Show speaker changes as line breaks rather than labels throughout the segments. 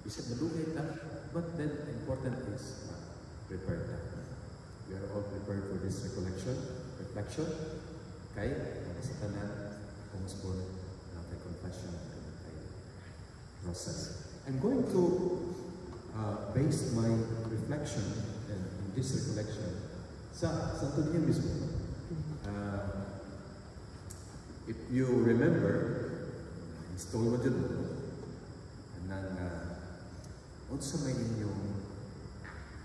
Isip malugay ta, but then important is prepared ta. We are all prepared for this reflection, kay sa tanan, pumusbon, kay confession, kay process. I'm going to base my reflection in this recollection sa Santo Niño mismo. If you remember, story mo dyan, unsa may inyong,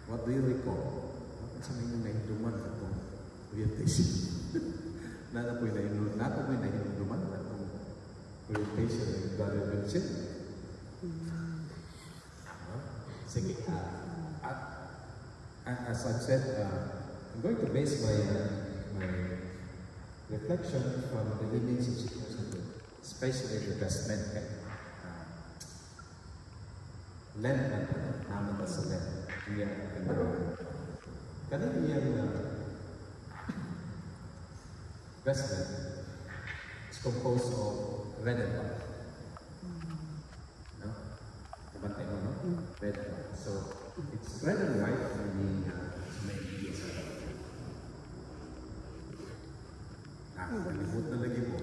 what do you recall? Unsa may inyong nahinduman atong orientation? Nana po'y nahinduman atong orientation ng Brother Vincent? Sige, as I've said, I'm going to base my reflection from the living situation, especially the vestment. Lent naman ba sa Lent? Kanina vestment is composed of red and white. No? Nabantay mo, no? Red and white. So, it's red and white for the Nalimut na lagi mo.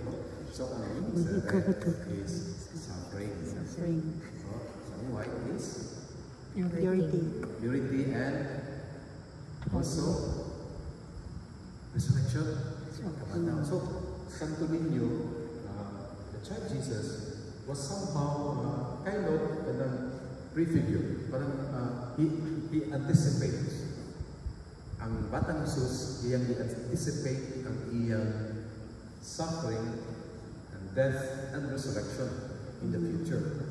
So, ano yun? Red is suffering. So, white is purity and also resurrection. So, Santo Niño, the child Jesus, was somehow kind of prefigure. Parang he anticipates. Ang batang Jesus, iyang i-anticipate ang iyang suffering and death and resurrection in the future.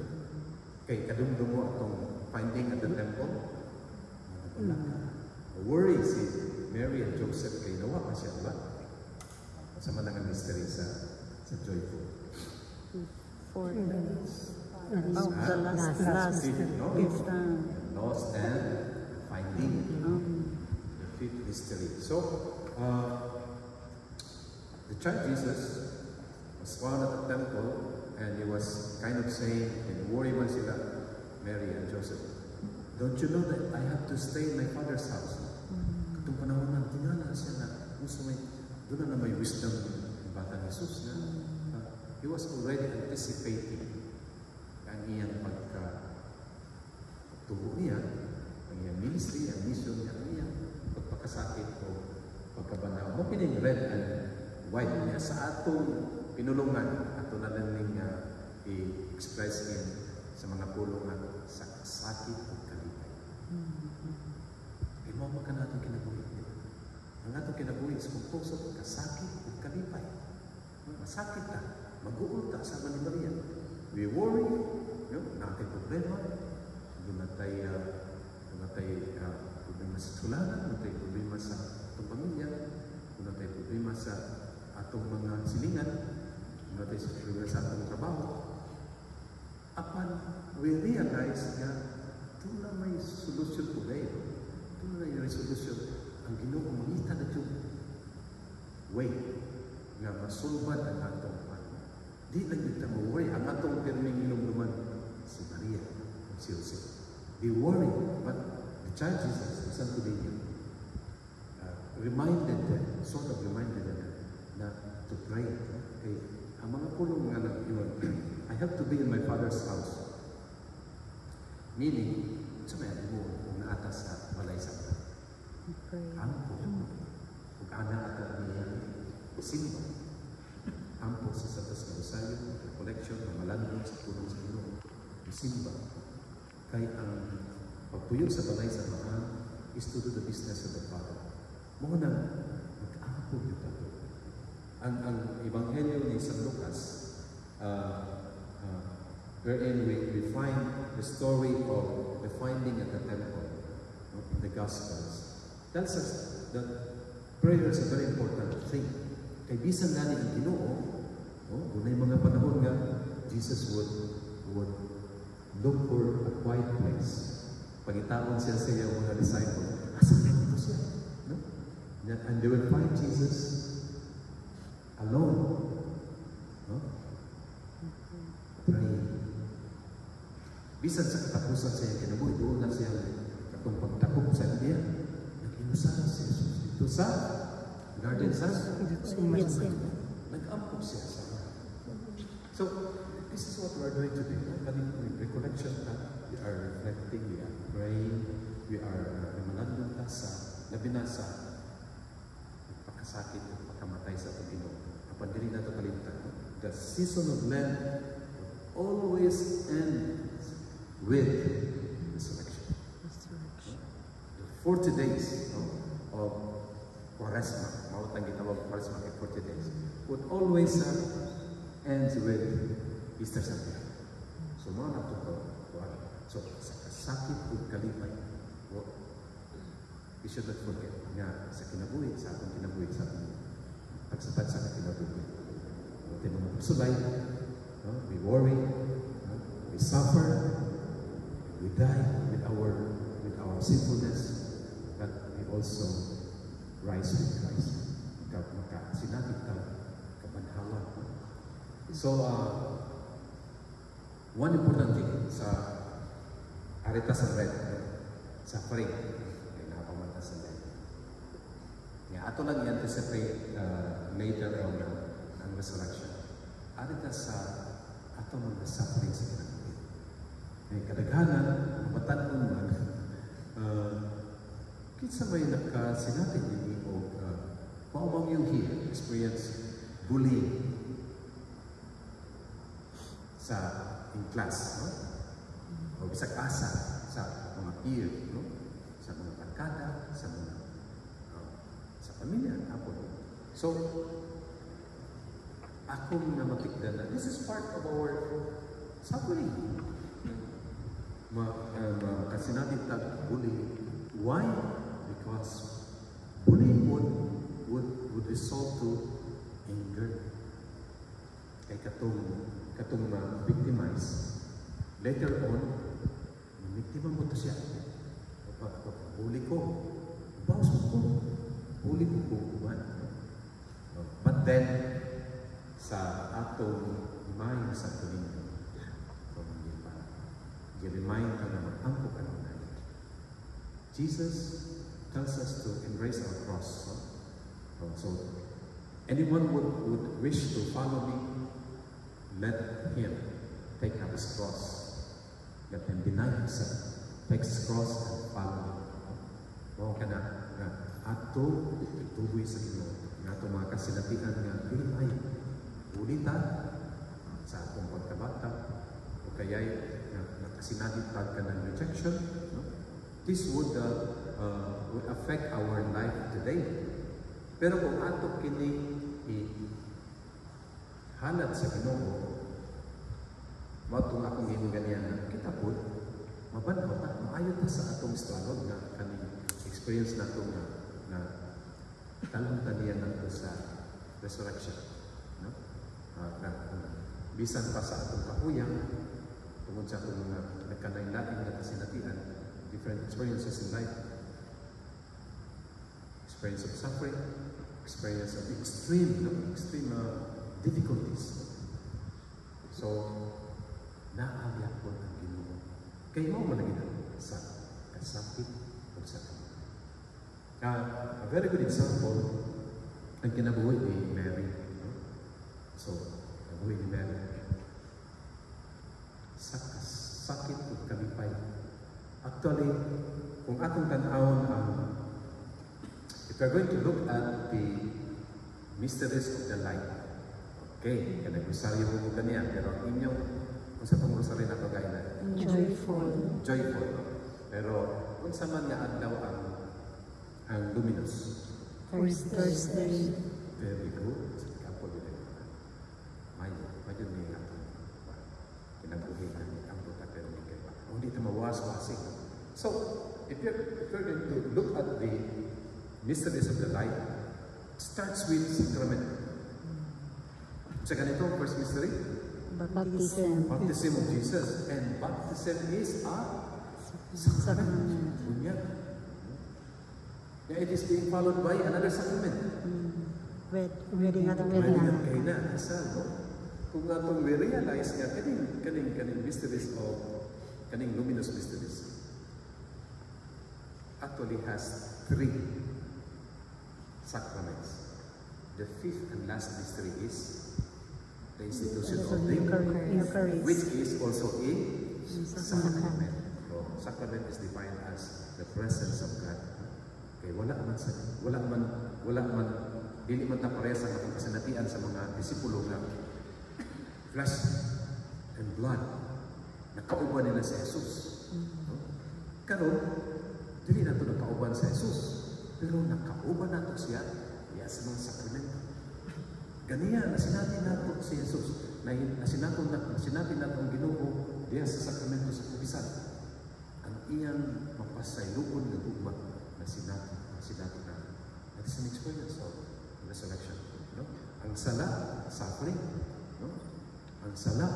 Kay kadumdum mo atong finding at the temple, worry si Mary and Joseph kay nawa pa siya, ba? Sa manang mystery sa joyful.
For the last
lost and finding the fifth mystery. So, the child Jesus was found at the temple, and he was kind of saying, and worry man sila, Mary and Joseph, don't you know that I have to stay in my father's house? Katong panahon na, tingala siya na, doon na may wisdom ng batang Jesus na he was already anticipating ang iyang pagtubo niya, ang iyang ministry, ang mission niya, ang iyang pagpakasakit o pagkabanaw. Mapining red and white niya sa atong pinulungan, ato na lang i-express in sa mga pulungan sa sakit at kalipay. Imama ka na itong kinabuhi. Ang atong kinabuhi is composed of kasakit at kalipay. Masakit ta, mag-uul ta sa Maria. We worry, natin problema, doon natin problema sa tulanan, doon natin problema sa atong pamilya, doon natin problema sa atong mga silingan, doon natin problema sa atong trabaho. Apan, we realize na doon na may solusyon po ngayon. Doon na may solusyon. Ang Ginoo mangita na yung way nga masulban ang atong di lang kita ma-worry. Ang atong pirming ilumluman si Maria at si Jose. They worry, but the child Jesus, the Santo Niño, reminded them na to pray. Okay? Ang mga pulong nga nag-iwan, I have to be in my Father's house. Meaning, sa may mo, kung naatas sa balay sa ampo, kung anak at niya, simba. Ampo sa Santos Rosario, collection, mamalangin sa pulong sa Ginoo, simba. Kaya ang pagpuyo sa balay sa mahal is to do the business of the Father. Mga nang mag-ampo yung tato. Ang Ebanghelyo ni San Lucas, wherein we find the story of the finding at the temple, in the Gospels, tells us that prayer is a very important thing. Kay bisan gani ang Ginoo, dunay mga panahon nga Jesus would look for a quiet place. Pagitawag siya sa iyang mga disciples, asan na ito siya? No? And they will find Jesus alone, no? Praying. Bisan sa katapusan sa iyang kinabuhi, doon na siya katong pagtakop sa India. Nag-inusara si Jesus dito sa garden sa nag-ampok siya sa So, this is what we are doing today. Kaning recollection na we are reflecting, we are praying, we are manandun ta sa labi na sa pagkasakit at pagkamatay sa Panginoon. Kapag dili na ito kalimutan, the season of Lent always ends with resurrection. The 40 days of Quaresma, mawatang gitawag Quaresma kay 40 days, would always ends with Easter Sunday. So mga natuto, so sa kasakit o kalipay, we should not forget nga sa kinabuhi, sa atong kinabuhi, sa atong pagsatag sa kinabuhi. Ating mga pagsulay, we worry, we suffer, we die with our sinfulness, but we also rise with Christ. Sinatid ka, kabanhawan. So, one important thing sa arita sa red, suffering, ay napamata sa red. Ato lang i-anticipate later on ang resurrection. Arita sa ato mga suffering sa kinabuhi. May kadaghanan, matanon man, kitsa may nakasinatin din o paumang yung experience bullying in class, no? O bisag asa sa mga peer, no? Sa mga barkada, sa mga sa pamilya, ako. So, akong namatikdan na this is part of our suffering. Kasi natin bullying. Why? Because bullying would result to anger. Kay katong victimize. Later on, biktima mo to siya. Huli ko. Bawas ko. Huli ko kukuman. But then, sa atong mind sa tulingan, i-remind ka na mag-angko ka ng natin. Jesus tells us to embrace our cross. So, anyone would wish to follow me, let him take up his cross. Let him deny himself, take his cross and follow him. Mao ka na ato tuboy sa Ginoo. Nga ato mga kasinatian nga dili ay ulita sa atong pagkabata o kaya'y nakasinatitag ka ng rejection. No? This would affect our life today. Pero kung ato kini halat sa Ginoo, matong akong imo ganyan, kita po, mabanhaw ta, maayo ta sa atong struggle na kaning experience nato na taluntan niya nato sa resurrection. No? Bisan pa sa atong kahuyang, tungod sa atong mga nagkanain-laing na kasinatian, different experiences in life. Experience of suffering, experience of extreme difficulties. So, naabyak po ang Ginoo. Kaya mo malagyan sa kasakit o sa kamay. A very good example, ang kinabuhi ni Mary. No? So, kinabuhi ni Mary. Sa kasakit o kalipay. Actually, kung atong tanawon if we're going to look at the mysteries of the light, okay, kanag-rosaryo mo kaniya, pero inyong, kung sa itong rosaryo na ito gaya na?
Joyful.
Joyful. Pero, kung sa man nga adlaw ang luminous.
First Thursday.
Very good. Kapo din. Medyo niya ito. Kinabuhi ang puta pero may kaya. Hindi ito mawas-wasing. So, if you're going to look at the mysteries of the light, starts with sacrament. Sa ganito, first mystery?
Baptism.
Baptism of Jesus. And baptism is a sacrament. Bunyag. Yeah, it is being followed by another sacrament.
Wedding at
Wedding at Cana. Isa, no? Kung atong we realize nga, kaning mysteries of kaning luminous mysteries actually has 3 sacraments. The 5th and last mystery is the institution of the
Eucharist.
which is also a sacrament. So, sacrament is defined as the presence of God. Okay, wala man, dili man ta pareha sa atong kasinatian sa mga disipulo nga flesh and blood. Nakauban nila si Jesus. No? Karon, dili na ito nakauban sa Jesus. Pero nakauban nato siya sa mga sakramento. Ganiya, nasinatin nato si Jesus. Nasinatin nato ang Ginoo diya sa sakramento sa kubisan. Ang iyang mapasayloon na tugma na sinatin nato. That is an experience of resurrection. No? Ang sala, suffering. No? Ang sala,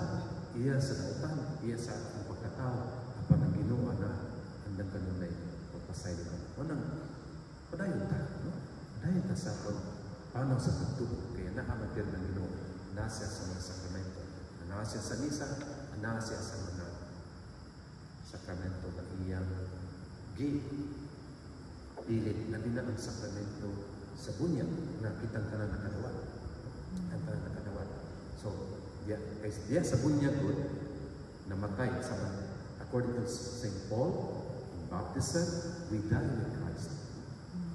iya sa nautan, iya sa ang pagkatao, apan ang Ginoo na andang kanunay mapasayloon. Padayon ta, no? Padayon ta sa paano sa pagtubo. Kaya nakamatir ng Ginoo, nasa sa mga sakramento. Nasa sa misa, nasa sa mga sakramento na iyang pilit na din ang sakramento sa bunyag na kitang ka na nakadawat. So, diya sa bunyag doon, namatay sa according to St. Paul, in baptism, we die with Christ.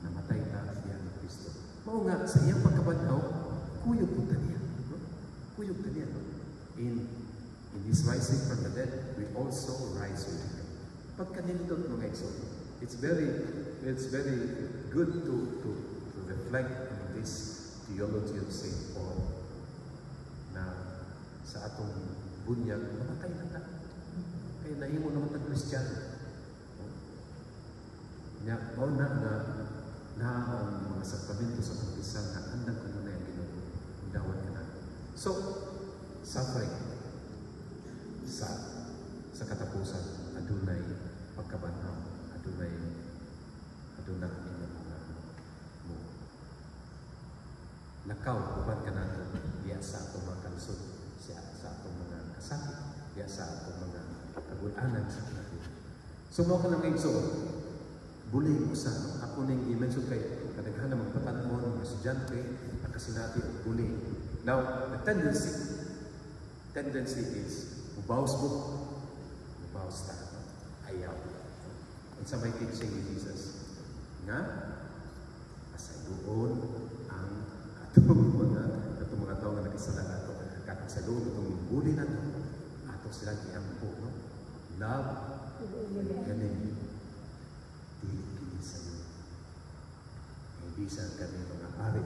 Namatay na diya ni Kristo. Mao nga, sa iyang pagkabanhaw, kuyog po niya. No? Kuyog po niya. No? In His rising from the dead, we also rise with Him. Pagkanindot mga exo, it's very good to reflect on this theology of St. Paul na sa atong bunyag, namatay na ka. Kaya nahimo naman ang Kristiyano. Mao na ang mga sakramento sa pagkisang na andang ko na yung Ginoo, dawat ka na. So, suffering sa katapusan, adunay pagkabanhaw, adunay mga mo. Lakaw, uban ka nato, diya sa atong mga kalusod, sa atong mga kasakit, diya sa atong mga kagulanan sa natin. So, mo ka ng igso, buling usa, no? Ako nang i-mention kay kadaghan ng magpatanon, mga estudyante, ang kasinati o buling. Now, the tendency is, ubaws ta, ayaw. Ang sa may teaching ni Jesus, nga, asaydoon ang atong mga tao na nagkasala nato, kakasadoon itong buli na ito, ato silang iampo, no? Love, ganin, dili sa iyo. Hindi sa kami mga ari.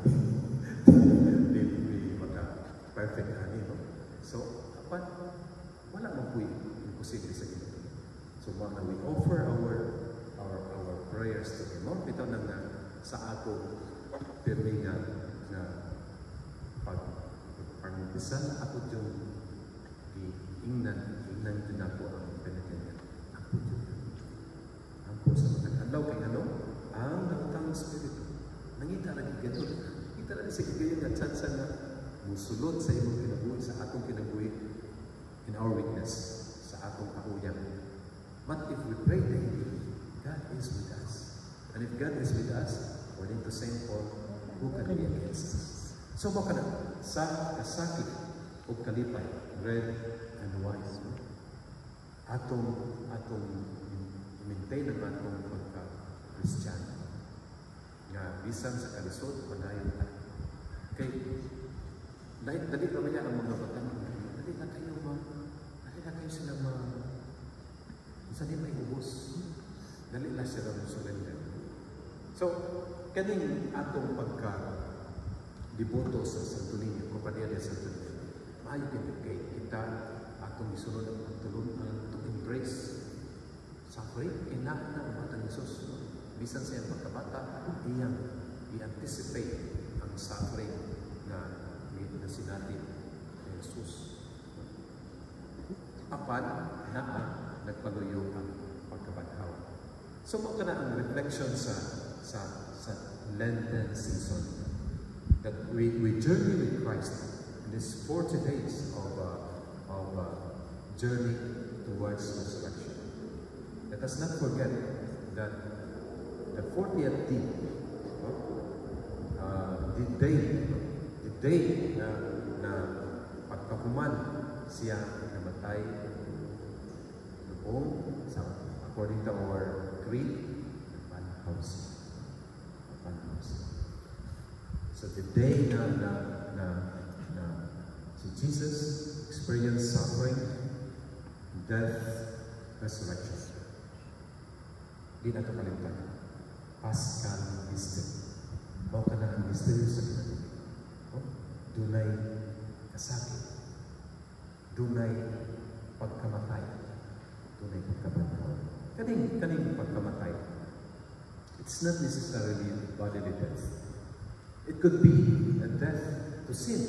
Dili maka-perfect ani, no? So, wala mo po yung posible sa Ginoo. So, we offer our prayers to Him. Bitaw na nga sa ato pirmi nga pag-pangbisan ako yung ingnan din ako ang penitensya. Ako yun. Ako sa matag-alaw kay ang nakutang Espiritu. Nangita lagi ganun. Kita lagi sa kagayon nga tsansa na musulod sa imong kinabuhi, sa atong kinabuhi in our weakness, sa atong kahuyan. But if we pray daily, God is with us. And if God is with us, according to St. Paul, who can be against us? So baka na, sa kasakit o kalipay, red and white, atong maintain ang atong pagka-Kristiyano. Nga, bisan sa kalisod, panayon ta. Okay, dali naman yan ang mga batang, dali na kayo sila isa din may ubos. Dali na sila surrender. So, kaning atong pagka-diboto sa Santo Niño, Compañía de Santo Niño, maayo kay kita atong isunod ang pagtulungan to embrace suffering. Kailangan na ang batang Isus. Bisan siya pagkabata, iyang i-anticipate ang suffering na sinati ni Jesus. Apan na nagpaluyo ang pagkabanhaw. So, maka na ang reflection sa Lenten season that we journey with Christ in these 40 days of journey towards resurrection. let us not forget that the 40th day, the day na pagkahuman siya namatay noong according to our creed, banhaws. So the day na si Jesus experienced suffering, death, resurrection. Di na ito kalimutan. Paschal mystery. Mao ka na ang mystery sa Pilipinas. Dunay kasakit. Dunay pagkamatay. Dunay pagkamatay. Kaning pagkamatay. It's not necessarily bodily death. It could be a death to sin.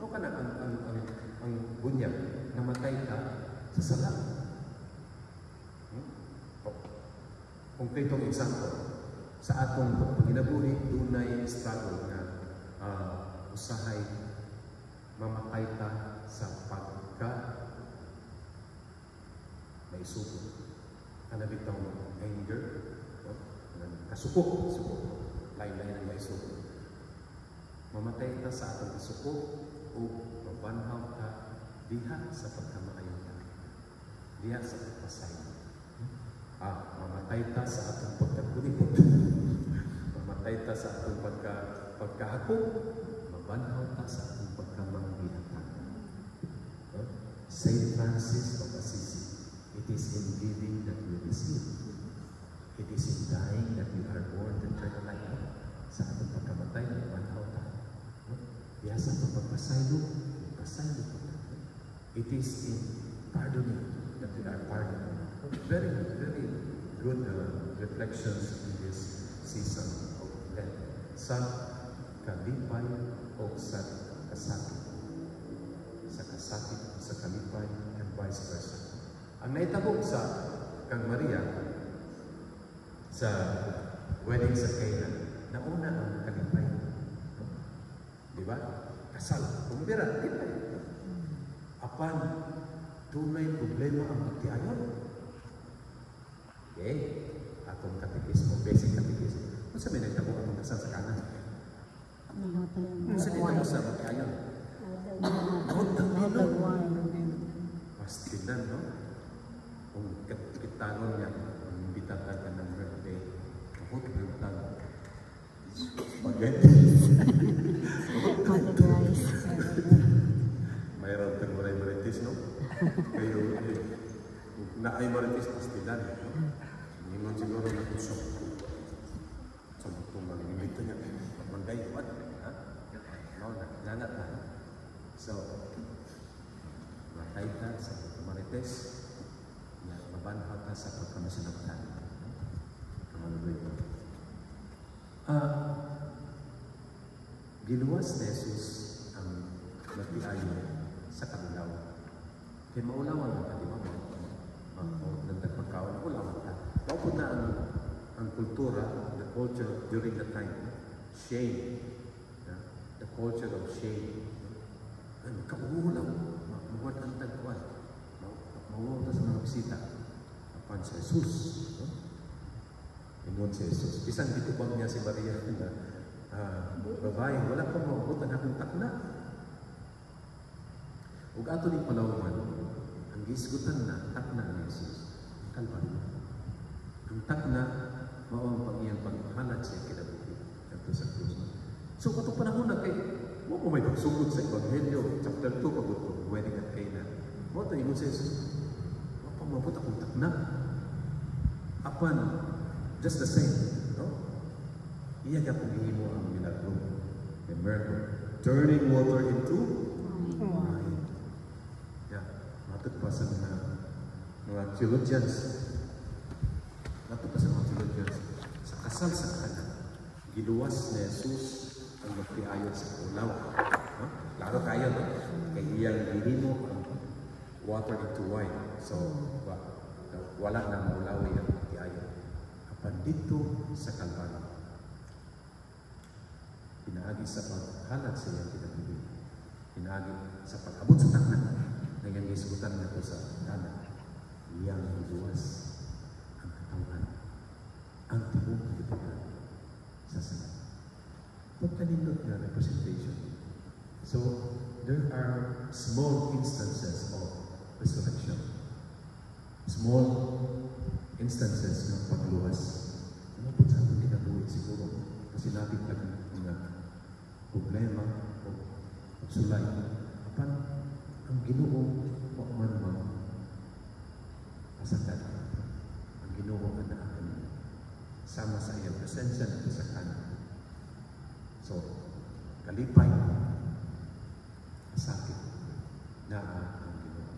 Mao ka na ang bunyag, namatay ka sa sala. Konkretong example, sa atong pagkinabuhi, dunay struggle na usahay mamatay ta sa maisuko. Kanabitang anger, kasuko, lain-lain ang maisuko. Mamatay ta sa atong kasuko o mabanhaw ka diha sa pagkamaayon ka, diha sa pagpasay. Mamatay ta sa atong pagkakulipot. Mamatay ta sa atong pagkahapon. Mabanhaw ta sa atong pagkamanggiatan. Saint Francis of Assisi, it is in giving that we receive. It is in dying that we are born to eternal life. Sa atong pagkamatay, mabanhaw ta. Diha sa atong pagpasaylo, pagpasaylo ta. It is in pardoning that we are pardoned. Very good reflections in this season of Lent. Sa kalipay o sa kasakit. Sa kasakit o sa kalipay and vice versa. Ang naitabog sa kang Maria sa wedding sa Cana, nauna ang kalipay. Diba? Kasal. Kumubira, kalipay. Apan, tunay problema ang magtiayon. Okay? Atong katekismo, basic katekismo. Kung sabi nagtabo atong kasal sa kanan? Kung sabi nagtabo sa magtiayon? Pastilan, no? Kung kitanon niya, kung imbitatan ka ng birthday, kahot birthday. Spaghetti. Mayroon tayong maritis, no? Kayo, na ay maritis pastilan, no? Ingon siguro na kusok. So, kung mag-imbita niya, magday, what? Ha? No, nanat na. So, matay ka sa marites, mabanhaw ka sa pagkamasinagtan. Kamaluloy ko. Giluwas na Jesus ang nagpiayo sa kanilaw. Kaya maulawan na, di ba? Nagdag pagkawan, maulawan ka. Dapat na ang kultura, the culture during the time, shame, the culture of shame. Kauulaw, mabuhat ang tagpuan, mabuhat sa mga bisita. Apan sa Jesus, ingon si Jesus. Isang ditubang niya si Maria na babae, wala pang maubot ang akong takna. Ug ato ning panawman, ang gisgutan na takna ni Jesus, Kalbaryo. Ang takna, mao ang pag-iyang paghalat sa kinabuhi dito sa krus. So, katong panahon na kay, mo po may pagsugod sa Ebanghelyo, chapter 2, pag-utong, wedding at Cana. Mo ito, ingon sa Jesus, mo pa mabot akong takna. Apan, just the same, no? Iya ka pag-ihimo ang milagro, the miracle, turning water into wine. Yeah, matut pa sa mga theologians, sa kasal sa Cana, giluwas ni Jesus ang magpiayon sa ulaw. No? Klaro kayo, no? Kaya iyang gihimo ang water into wine. So, wala na maulawi ang magpiayon. Kapan dito sa Kalbaryo, pinaagi sa paghalat sa iyang kinabuhi. Pinaagi sa pag-abot sa takna na iyang isutan na ito sa Cana. iyang iluwas ang katawan, ang tibok katipunan sa salat. Pagkanindot na representation. So, there are small instances of resurrection. Small instances ng pagluwas. Ano po sa ating kinabuhi siguro? Kasi natin mga problema o sulay. Apan, ang Ginoo man masakit. Ang Ginoo ang naakan sama sa iyang presensya na sa kanan. So, kalipay, sakit na ang Ginoo.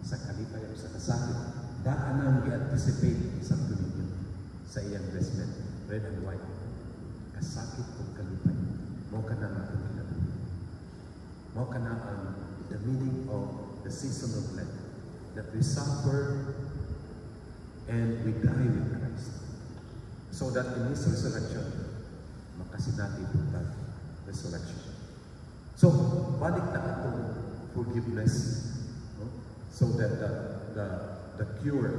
Sa kalipay o sa kasakit, daan ang i-anticipate sa tuloy sa iyang vestment, red and white. Kasakit o kalipay. Mao ka na ang kinabuhi. Mao ka na ang the meaning of the season of Lent, that we suffer and we die with Christ. So that in His resurrection, makasinati po tayo resurrection. So, balik na itong forgiveness, no? So that the cure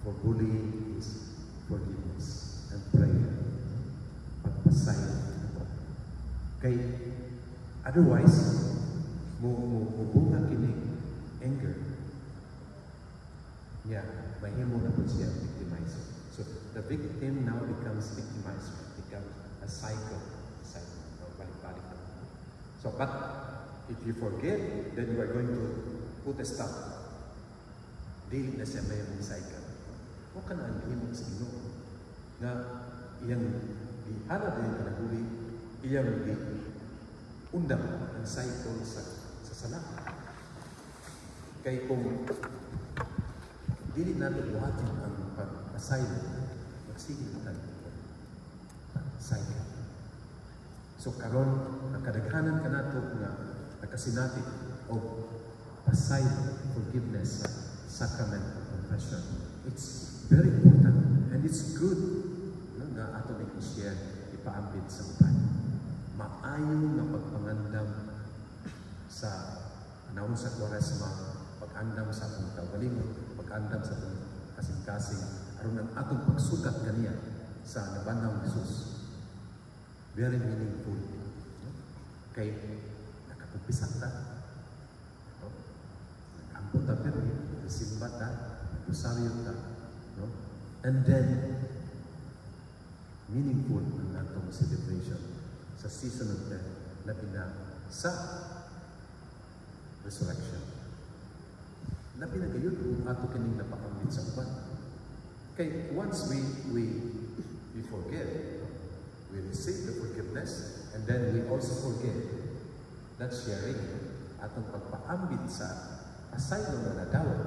for bullying is forgiveness and prayer. Pagpasaya. Kay otherwise, mubunga kini anger. Yeah, mahimo na po siya victimizer. So the victim now becomes victimizer, becomes a cycle. Balik-balik. So, but if you forget, then you are going to put a stop. Dili na siya may cycle. O ka na ang himog sa Ginoo na iyang ihanap na yung kinabuhi, iyang undang ang cycle sa sala. Kaya kung dili natin buhatin ang pag-asylum, magsigil tayo cycle. So karon ang kadaghanan ka nato nga nakasinati o asylum, forgiveness sa sacrament of confession. It's very important and it's good nga ato may i-share, ipaambit sa upan. Maayo nga pagpangandam sa panahon sa Kwaresma, pag-andam sa atong kaugalingon, pag-andam sa atong kasing-kasing, aron ang atong pagsugat kaniya sa nabanang Jesus. Very meaningful. No? Kay nakapagpisak ta. No? Nag-ampot ta pero simba ta, rosaryo ta. No? And then, meaningful ang atong celebration sa season of death, labi na sa resurrection. Labi na kayo kung ato kining napakambit sa uban. Kay once we forgive, we receive the forgiveness, and then we also forgive. That's sharing. Atong pagpaambit sa pasaylo na nadawat,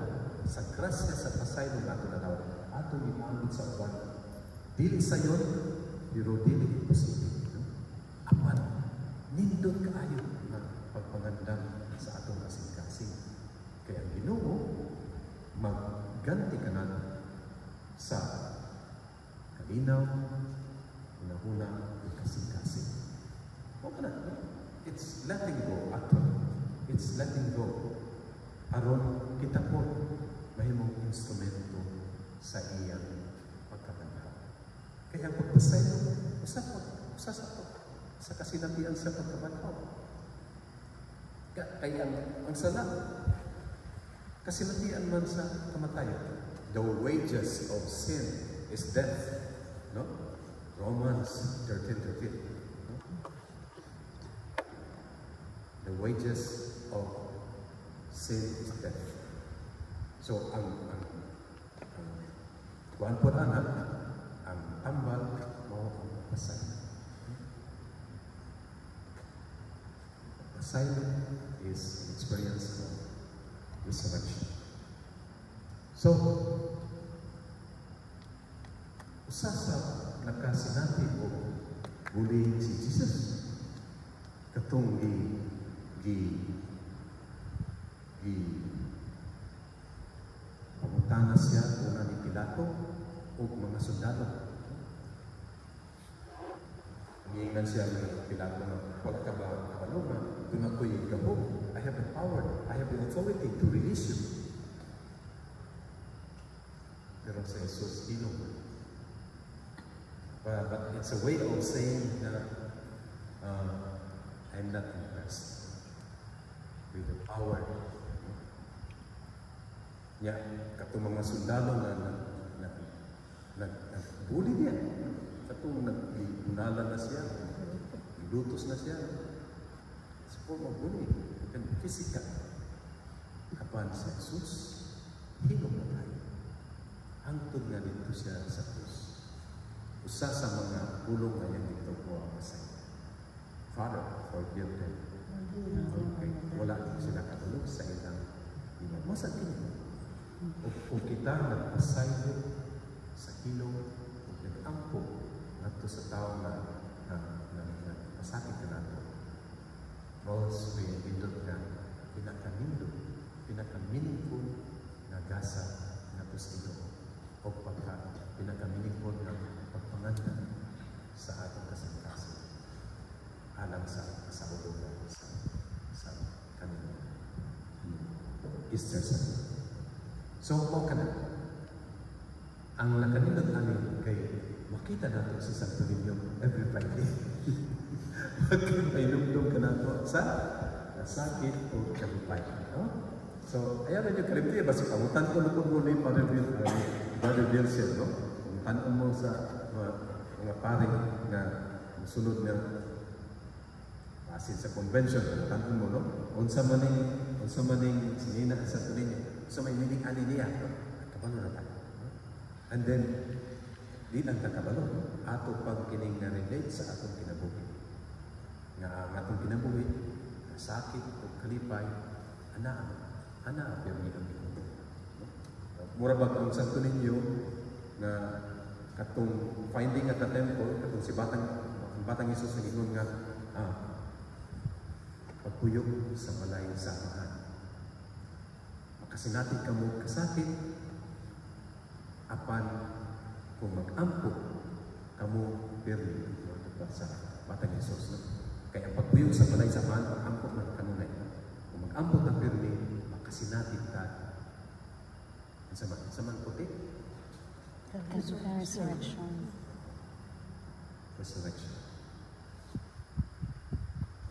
sa grasya sa pasaylo na atong nadawat, atong ipaambit sa uban. Dili sa yon, pero dili imposible. Apan, nindot kaayo na pagpangandam sa atong kasing-kasing. Kaya ang Ginoo, magganti ka na sa kalinaw, una-una, kasing-kasing. Okay na. It's letting go, actually. It's letting go. Aron kita po, mahimong instrumento sa iyang pagkakanta. Kaya ang pagpasayo, sa kasinatian sa pagkabanhaw. Kaya ang sala, kasinatian man sa kamatayan. The wages of sin is death. No? Romans 13:13. No? The wages of sin is death. So, ang kuan po anak, ang tambal mo ang pasay. Asylum is an experience of resurrection. So, usa sa nakasinati o buling si Jesus katong pamutana siya una ni Pilato o mga sundalo. Nangingan siya ng Pilato na wala ka ba kabalungan? Doon ako'y gabog. I have the power, I have the authority to release you. sa Jesus hilom. But it's a way of saying na I'm not impressed with the power. Ya, katong mga sundalo na nagbuli niya. Katong nagbunala na siya, lutos na siya. Sa form of bully, and physical. Kapan sa Jesus, hilom na tayo. Hangtod nga dito siya sa krus. Usa sa mga pulong na yan dito po ang masay. Father, forgive them. Okay. Wala sila katulog sa ilang ilang. Masag kini. Kung kita nagpasayo sa hilom, kung nag-ampo nato sa tao na nagpasakit ka nato, most we indot na pinaka-meaningful na gasa nato sa ilong o pinaka-meaningful na pagpangalan sa atong kasangkasan alang sa kasaulugan sa kanila Easter Sunday. So, ka na. Ang nakanindot namin kay makita natin si Santo Niño every Friday. Magkainom-dom ka nato sa sakit o kalipay. So, ayan na yung kalimti. Basta pangutan ko na po muli Brother Vilsen, no? Pangutan mo sa mga paring na sunod na asin sa convention. Pangutan mo, no? Unsa maning sinina sa Santo Niño. So may miling ani niya, kabalo na tayo. And then, di lang kakabalo, ato pag kining na-relate sa atong kinabuhi. Nga ang atong kinabuhi, sakit o kalipay, ana, pero hindi kami kundo. Mura ba ang Santo Niño na katong finding at the temple, katong si Batang Isus na ingon nga, pagpuyok sa malayang samahan. Kasi natin kamo kasakit, apan kung mag-ampo, kamo perli sa Batang Isus. Kaya pagpuyog sa balay sa maan, mag-ampo ng kanunay. Kung mag-ampo ka perli, makasinatin ka. Sa man puti?
Resurrection.
Resurrection.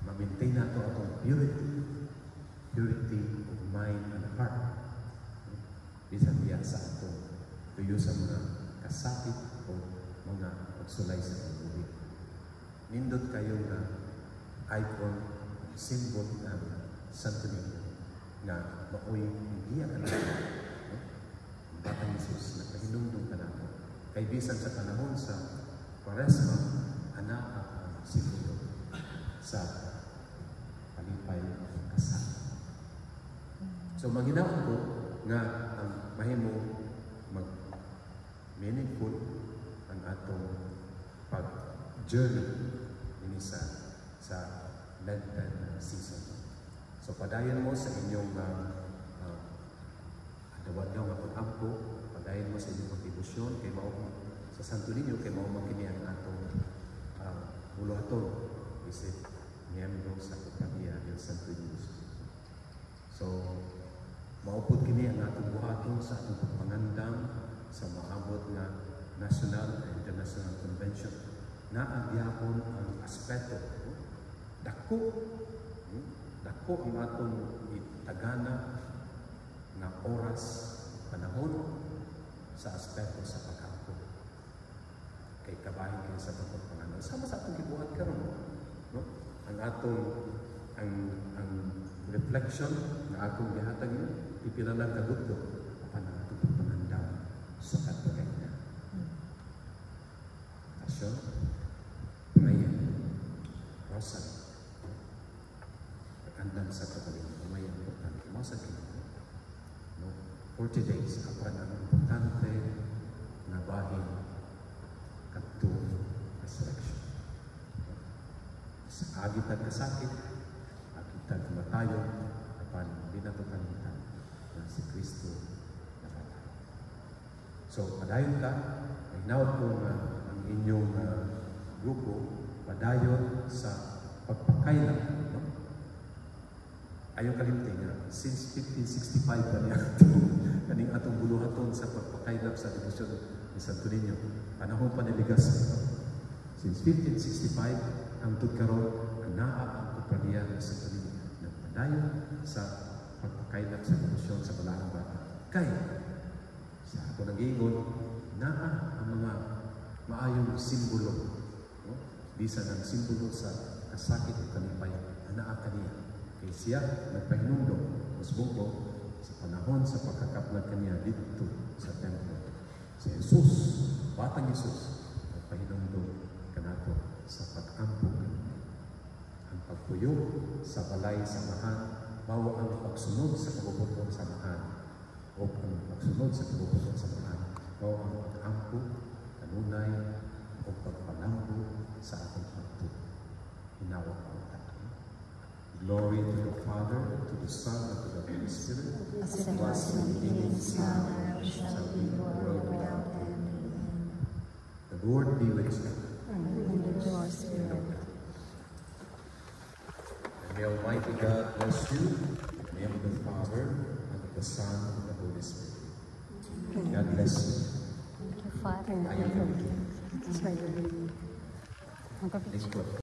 Ma-maintain nato atong purity of mind and heart. Bisan diya sa atong tuyo sa mga kasakit o mga pagsulay sa pagbuhi. Nindot kayo na icon, symbol ng Santo Niño na maoy hindi ang Batang Isus na pahinumdum ka nato. Kay bisan sa panahon sa Quaresma, anak ang simbolo sa palipay ng kasakit. So, maghinaon ko nga ang mahimo mag-meaningful ang atong pag-journey ini sa Lenten season. So, padayon mo sa inyong adawad-daw nga pag-ampo, padayon mo sa inyong kontribusyon kay mao sa Santo Niño, kay mao makini ang atong buluhaton isip miyembro sa Kompanya del Santo Niño. So, maupod kini ang atong buhaton sa atong pagpangandam sa maabot na national and international convention na agyapon ang aspeto dako ang atong itagana na oras panahon sa aspeto sa pag-ampo kay kabahin kayo sa pagpangandam sama sa atong gibuhat karon, no? ang reflection na akong gihatag niya, ipilalang kaguto apan ang atong pagpangandam sa katugay niya. Pasyon, prayer, rosary, pagandam sa katugay niya, may importante. Mo sa kinito, no? 40 days, apan ang importante na bahin kadto resurrection. Sa agitag kasakit, agitag matayo, apan di na ito kalimutan na si Kristo namatay. So, padayon ka, ay naod ko ang inyong grupo, padayon sa pagpakailan. No? Ayaw kalimti nga, since 1565 pa niya kaning atong buluhaton sa pagpakailap sa debosyon ni Santo Niño. Panahon pa ni Legaspi. Since 1565, ang karon ang naa ang Kompanya ni Santo Niño nagpadayon sa pagpakailap sa debosyon sa Balaang Bata. Kaya, sa ako nag-iingon, naa ang mga maayong simbolo. No? Bisa ng simbolo sa kasakit o kalipay na naa kaniya. Kaya siya nagpahinungdong musbong ko sa panahon sa pagkakaplag kaniya dito sa templo. Si Jesus, Batang Jesus, nagpahinungdong kanato sa pag-ampog. Ang pagpuyo sa balay samahan, bawa ang pagsunod sa kabubutong samahan, o ang pagsunod sa kabubutong samahan, bawa ang pag-ampog, kanunay, o pagpalambo sa ating pagto. Hinawak ang tayo. Glory to the Father, to the Son, and to the Holy Spirit.
As it was in the beginning, is now, and ever shall be, world without end. Amen.
The Lord be with you.
And with your spirit.
And may Almighty God bless you in the name of the Father, and of the Son, and of the Holy Spirit. God bless you.
Thank you, Father.
Ayaw kami.
That's why we believe.
Lingkod.